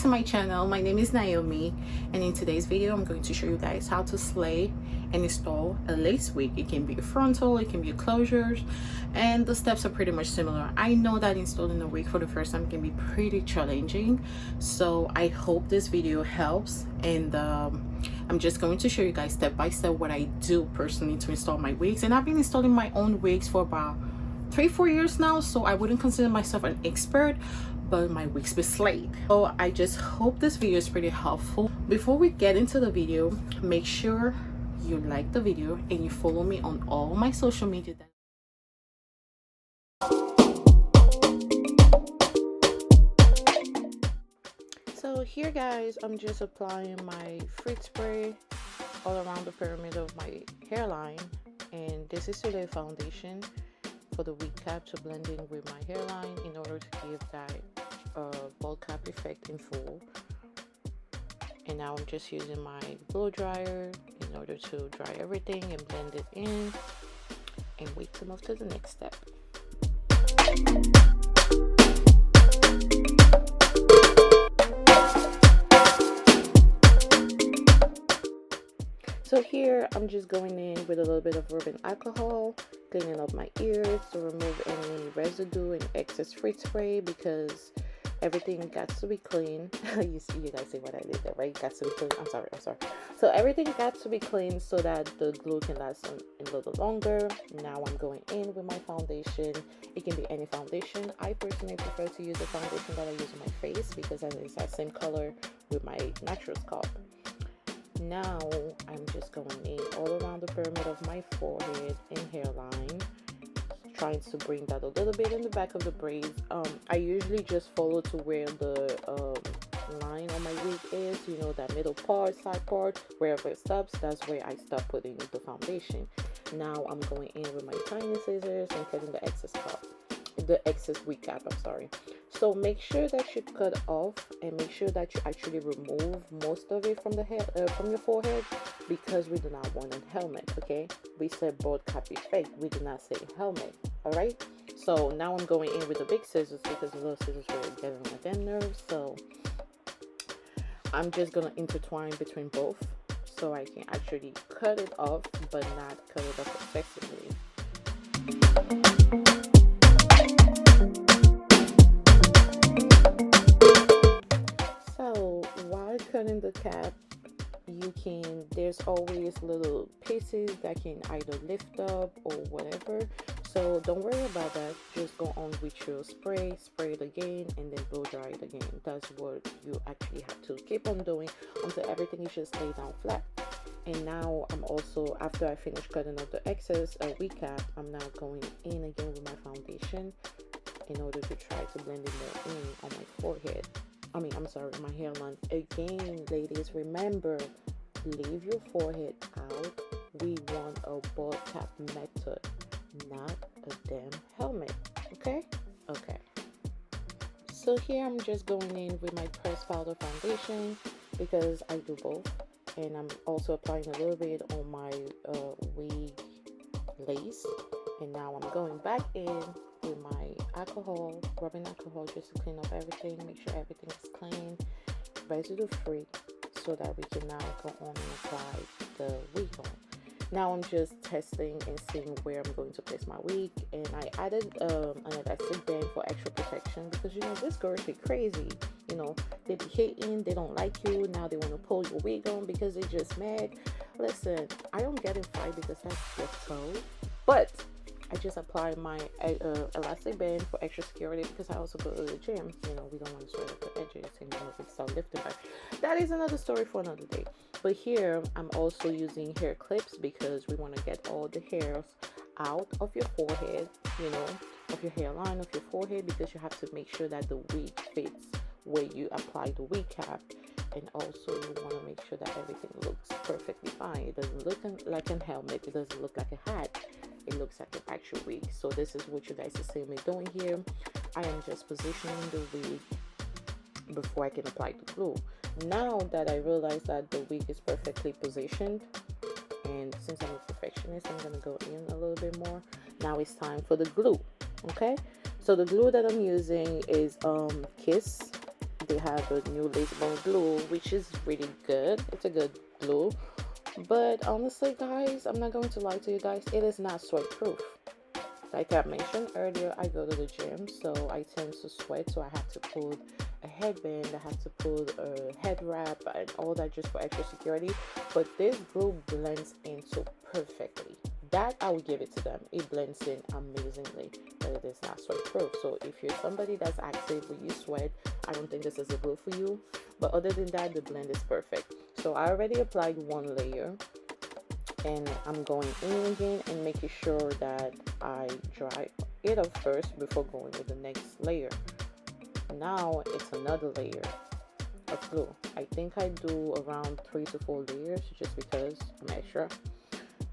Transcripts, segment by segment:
to my channel. My name is Naomi, and in today's video I'm going to show you guys how to slay and install a lace wig. It can be a frontal, it can be a closures, and the steps are pretty much similar. I know that installing a wig for the first time can be pretty challenging, so I hope this video helps. And I'm just going to show you guys step by step what I do personally to install my wigs. And I've been installing my own wigs for about 3-4 years now, so I wouldn't consider myself an expert, but my wigs be slayed. So I just hope this video is pretty helpful. Before we get into the video, make sure you like the video and you follow me on all my social media. So here guys, I'm just applying my Frit spray all around the pyramid of my hairline, and this is today foundation for the wig cap to blend in with my hairline in order to give that bald cap effect in full. And now I'm just using my blow dryer in order to dry everything and blend it in and wait to move to the next step. So here I'm just going in with a little bit of rubbing alcohol, cleaning up my ears to remove any residue and excess Frit spray, because everything got to be clean. You guys see what I did there, right? Got to be clean. I'm sorry. So everything got to be clean so that the glue can last a little longer. Now I'm going in with my foundation. It can be any foundation. I personally prefer to use the foundation that I use on my face because it's that same color with my natural scalp. Now I'm just going in all around the pyramid of my forehead and hairline, trying to bring that a little bit in the back of the braids. I usually just follow to where the line on my wig is, you know, that middle part, side part, wherever it stops, that's where I stop putting the foundation. Now I'm going in with my tiny scissors and cutting the excess wig cap, I'm sorry. So make sure that you cut off and make sure that you actually remove most of it from the hair, from your forehead, because we do not want a helmet. Okay, we said bald cap effect, we do not say helmet. All right, so now I'm going in with the big scissors because the little scissors were getting on my damn nerves. So I'm just gonna intertwine between both so I can actually cut it off but not cut it off excessively. So while cutting the cap, there's always little pieces that can either lift up or whatever, so don't worry about that. Just go on with your spray it again, and then blow dry it again. That's what you actually have to keep on doing until everything is just laid down flat. And now I'm also, after I finish cutting up the excess wig cap, I'm now going in again with my foundation in order to try to blend it more in on my forehead. My hairline. Again, ladies, remember, leave your forehead out. We want a bald cap method, not a damn helmet. Okay. So here I'm just going in with my pressed powder foundation because I do both, and I'm also applying a little bit on my wig lace. And now I'm going back in with my rubbing alcohol, just to clean up everything, make sure everything is clean, residue free, so that we can now go on and apply the wig on. Now I'm just testing and seeing where I'm going to place my wig, and I added an elastic band for extra protection because, you know, this girls be crazy. You know, they be hating, they don't like you, now they want to pull your wig on because they just mad. Listen, I don't get in fight because that's just so, but I just apply my elastic band for extra security because I also go to the gym. You know, we don't want to sweat up the edges and, you know, we start lifting back. That is another story for another day. But here I'm also using hair clips because we want to get all the hairs out of your forehead, you know, of your hairline, of your forehead, because you have to make sure that the wig fits where you apply the wig cap. And also you want to make sure that everything looks perfectly fine. It doesn't look like a helmet, it doesn't look like a hat, it looks like an actual wig. So this is what you guys are seeing me doing here. I am just positioning the wig before I can apply the glue. Now that I realize that the wig is perfectly positioned, and since I'm a perfectionist, I'm gonna go in a little bit more. Now it's time for the glue. Okay, so the glue that I'm using is Kiss they have a new lace bone glue, which is really good. It's a good glue, but honestly guys, I'm not going to lie to you guys, it is not sweat proof. Like I mentioned earlier, I go to the gym, so I tend to sweat, so I have to put a headband, I have to put a head wrap and all that just for extra security. But this glue blends in so perfectly. That I will give it to them. It blends in amazingly, but it is not sweat proof. So if you're somebody that's active when you sweat, I don't think this is a glue for you. But other than that, the blend is perfect. So I already applied one layer, and I'm going in again and making sure that I dry it off first before going with the next layer. Now it's another layer of glue. I think I do around 3 to 4 layers just because I'm extra.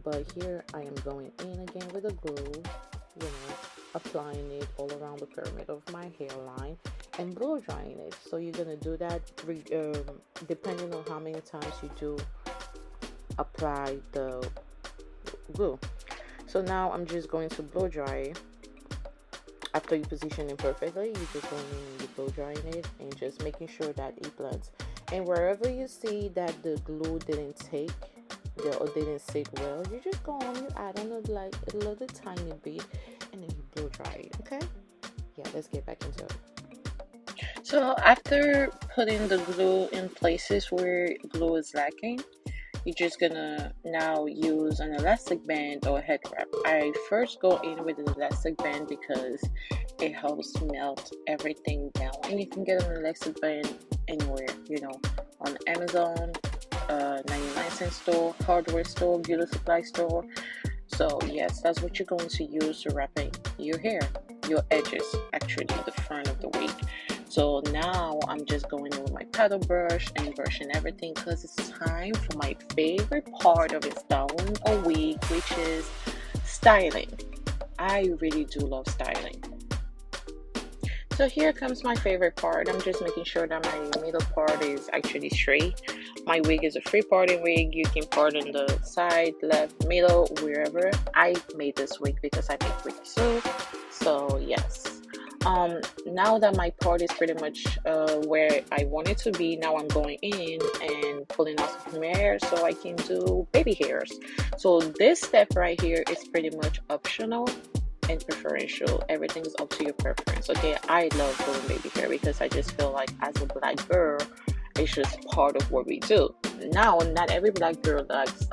But here I am going in again with the glue, applying it all around the pyramid of my hairline and blow drying it. So you're gonna do that depending on how many times you do apply the glue. So now I'm just going to blow dry. After you position it perfectly, you just go in and you blow drying it and just making sure that it blends. And wherever you see that the glue didn't take or didn't sit well, you just go on, you add on like a little tiny bit and then you blow dry it. Okay, yeah, let's get back into it. So after putting the glue in places where glue is lacking, you're just gonna now use an elastic band or a head wrap. I first go in with an elastic band because it helps melt everything down, and you can get an elastic band anywhere, on Amazon, 99-cent store, hardware store, beauty supply store. So yes, that's what you're going to use to wrap in your hair, your edges, actually the front of the wig. So now I'm just going in with my paddle brush and brushing everything because it's time for my favorite part of installing a wig, which is styling. I really do love styling. So here comes my favorite part. I'm just making sure that my middle part is actually straight. My wig is a free parting wig. You can part on the side, left, middle, wherever. I made this wig because I make wigs too. So yes. Now that my part is pretty much where I want it to be, now I'm going in and pulling out some hair so I can do baby hairs. So this step right here is pretty much optional and preferential. Everything is up to your preference. Okay, I love doing baby hair because I just feel like as a black girl, it's just part of what we do. Now, not every black girl likes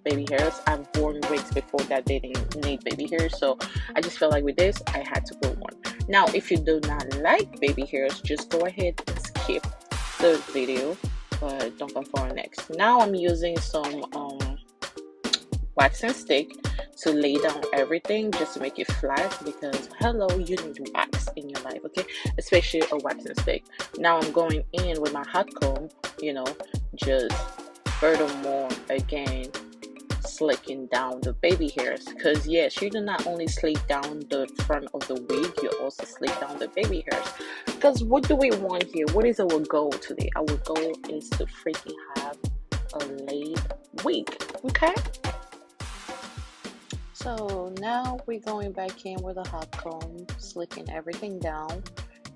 baby hairs. I've worn wigs before that didn't need baby hairs, so I just felt like with this I had to put one. Now if you do not like baby hairs, just go ahead and skip the video, but don't come for our next. Now I'm using some wax and stick to lay down everything just to make it flat, because hello, you need wax in your life, okay, especially a wax and stick. Now I'm going in with my hot comb, just furthermore again slicking down the baby hairs, because yes, you do not only slick down the front of the wig, you also slick down the baby hairs. Because what do we want here? What is our goal today? Our goal is to freaking have a laid wig, okay? So now we're going back in with a hot comb, slicking everything down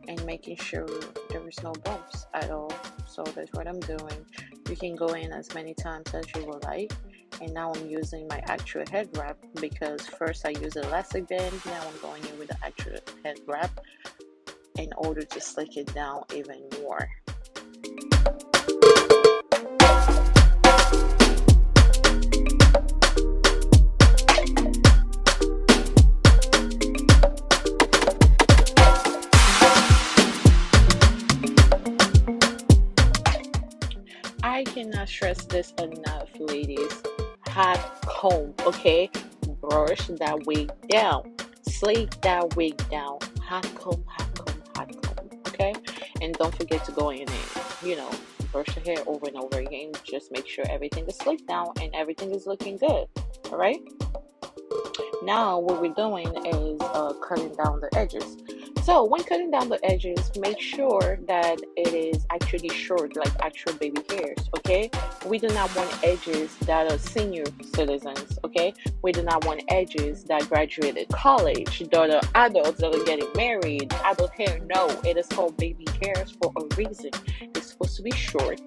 and making sure there is no bumps at all. So that's what I'm doing. You can go in as many times as you would like. And now I'm using my actual head wrap, because first I used an elastic band, now I'm going in with the actual head wrap in order to slick it down even more. I cannot stress this enough, ladies. Hot comb, okay? Brush that wig down. Slick that wig down. Hot comb, hot comb, hot comb, okay? And don't forget to go in and, brush your hair over and over again. Just make sure everything is slicked down and everything is looking good, all right? Now what we're doing is cutting down the edges. So when cutting down the edges, make sure that it is actually short, like actual baby hairs, okay? We do not want edges that are senior citizens, okay? We do not want edges that graduated college, that are adults that are getting married, adult hair. No, it is called baby hairs for a reason. It's supposed to be short,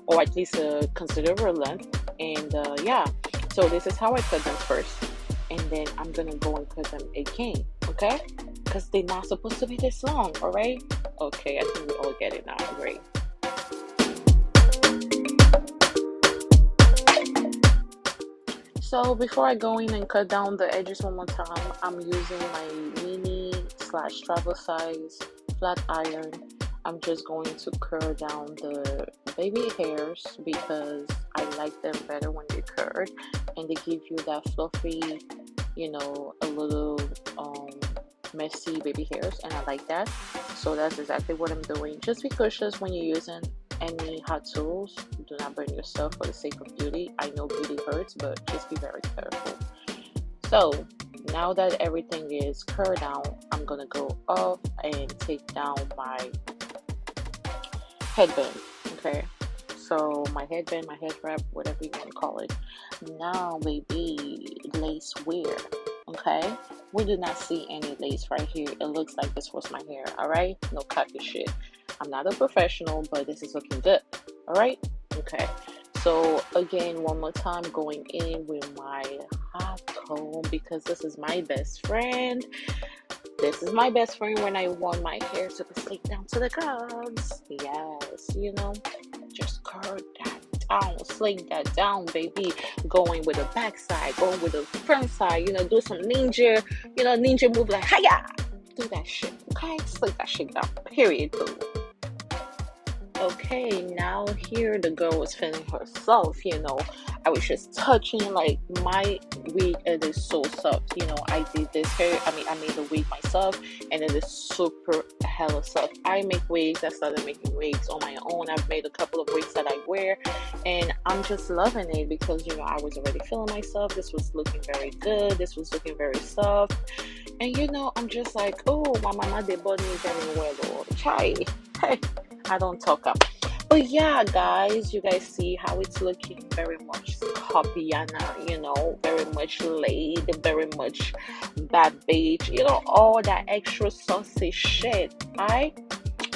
or at least a considerable length. And yeah, so this is how I cut them first. And then I'm gonna go and cut them again, okay? Because they're not supposed to be this long, all right? Okay, I think we all get it now. Great. So before I go in and cut down the edges one more time, I'm using my mini / travel size flat iron. I'm just going to curl down the baby hairs because I like them better when they're curled, and they give you that fluffy, you know, a little messy baby hairs, and I like that. So that's exactly what I'm doing. Just be cautious when you're using any hot tools. Do not burn yourself for the sake of beauty. I know beauty hurts, but just be very careful. So now that everything is curled down, I'm gonna go up and take down my headband. Okay, so my headband, my head wrap, whatever you want to call it. Now baby, lace wear. Okay, we do not see any lace right here. It looks like this was my hair. All right, no copy shit. I'm not a professional, but this is looking good. All right, okay. So again, one more time, going in with my hot comb because this is my best friend. This is my best friend when I want my hair to be slicked down to the clouds. Yes, you know, just curl that down, slick that down, baby. Going with the back side, going with the front side, you know, do some ninja, you know, ninja move like hiya. Do that shit, okay? Slick that shit down, period, boo. Okay, now here the girl was feeling herself, you know. I was just touching, like, my wig, it is so soft, you know. I did this hair, I made the wig myself, and it is super hella soft. I make wigs. I started making wigs on my own. I've made a couple of wigs that I wear, and I'm just loving it because, you know, I was already feeling myself. This was looking very good. This was looking very soft, and, you know, I'm just like, oh, my mama, they bought me very well, oh, chai. Hey, I don't talk up. But yeah, guys, you guys see how it's looking very much copiana, you know, very much laid, very much bad beige, you know, all that extra saucy shit, right?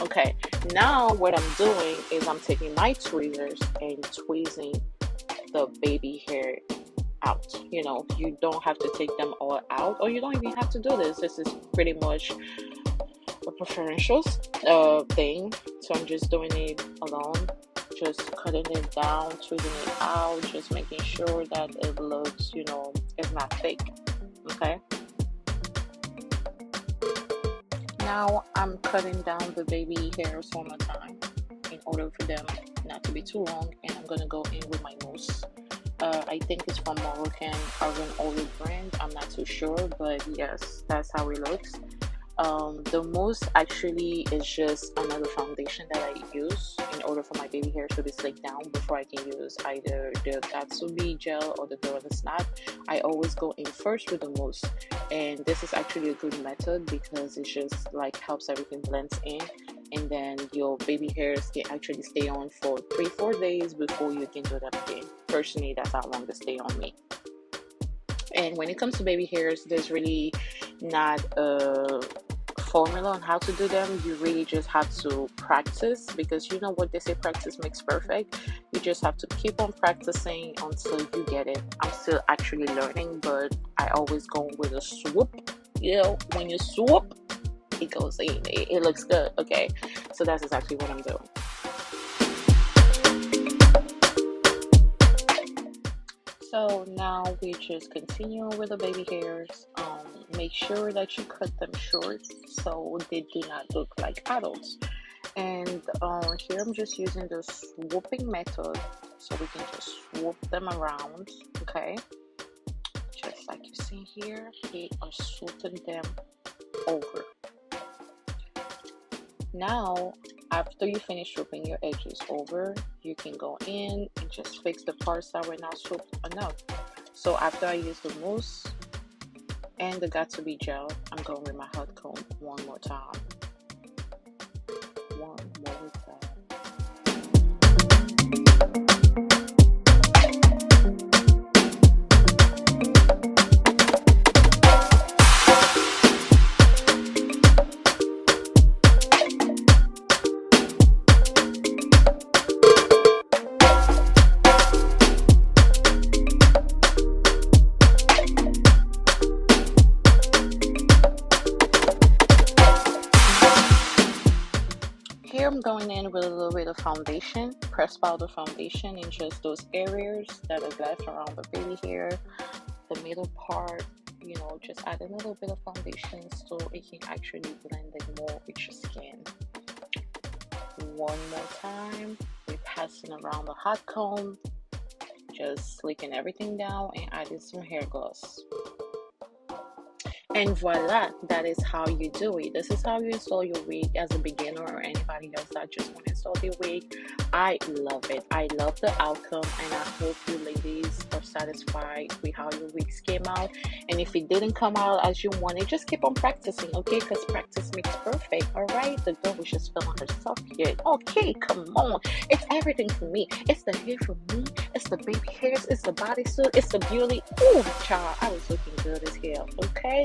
Okay, now what I'm doing is I'm taking my tweezers and tweezing the baby hair out. You know, you don't have to take them all out, or you don't even have to do this. This is pretty much a preferential thing, so I'm just doing it alone, just cutting it down, tweezing it out, just making sure that it looks, you know, it's not fake. Okay, now I'm cutting down the baby hairs one more time in order for them not to be too long, and I'm gonna go in with my mousse. I think it's from Moroccan Argan Olive brand. I'm not too sure, but yes, that's how it looks. The mousse actually is just another foundation that I use in order for my baby hair to be slicked down before I can use either the Gatsubi gel or the Gorilla Snap. I always go in first with the mousse, and this is actually a good method because it just like helps everything blends in, and then your baby hairs can actually stay on for 3-4 days before you can do them again. Personally, that's how long they stay on me. And when it comes to baby hairs, there's really not a formula on how to do them. You really just have to practice, because you know what they say, practice makes perfect. You just have to keep on practicing until you get it. I'm still actually learning, but I always go with a swoop. You know, when you swoop, it goes in. It looks good. Okay, so that's exactly what I'm doing. So now we just continue with the baby hairs. Make sure that you cut them short so they do not look like adults. And here I'm just using the swooping method, so we can just swoop them around. Okay, just like you see here, we are swooping them over. Now, after you finish swooping your edges over, you can go in and just fix the parts that were not swooped enough. So after I use the mousse and the got to be gel. I'm going with my hot comb one more time. One more time. Here I'm going in with a little bit of foundation, pressed powder foundation in just those areas that are left around the baby hair, the middle part, you know, just add a little bit of foundation so it can actually blend it more with your skin. One more time, we're passing around the hot comb, just slicking everything down and adding some hair gloss. And voila, that is how you do it. This is how you install your wig as a beginner or anybody else that just want to install their wig. I love it. I love the outcome, and I hope you ladies are satisfied with how your wigs came out. And if it didn't come out as you wanted, just keep on practicing, okay? Because practice makes perfect, all right? The girl was just feeling herself here. Okay, come on. It's everything for me. It's the hair for me. It's the baby hairs. It's the bodysuit. It's the beauty. Ooh, child, I was looking good as hell, okay?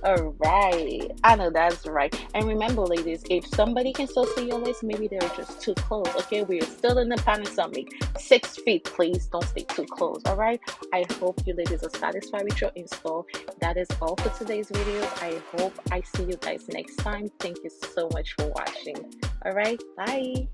All right, I know that's right. And remember, ladies, if somebody can still see your legs, maybe they're just too close. Okay, we're still in the Panasonic 6 feet. Please don't stay too close. All right, I hope you ladies are satisfied with your install. That is all for today's video. I hope I see you guys next time. Thank you so much for watching. All right, bye.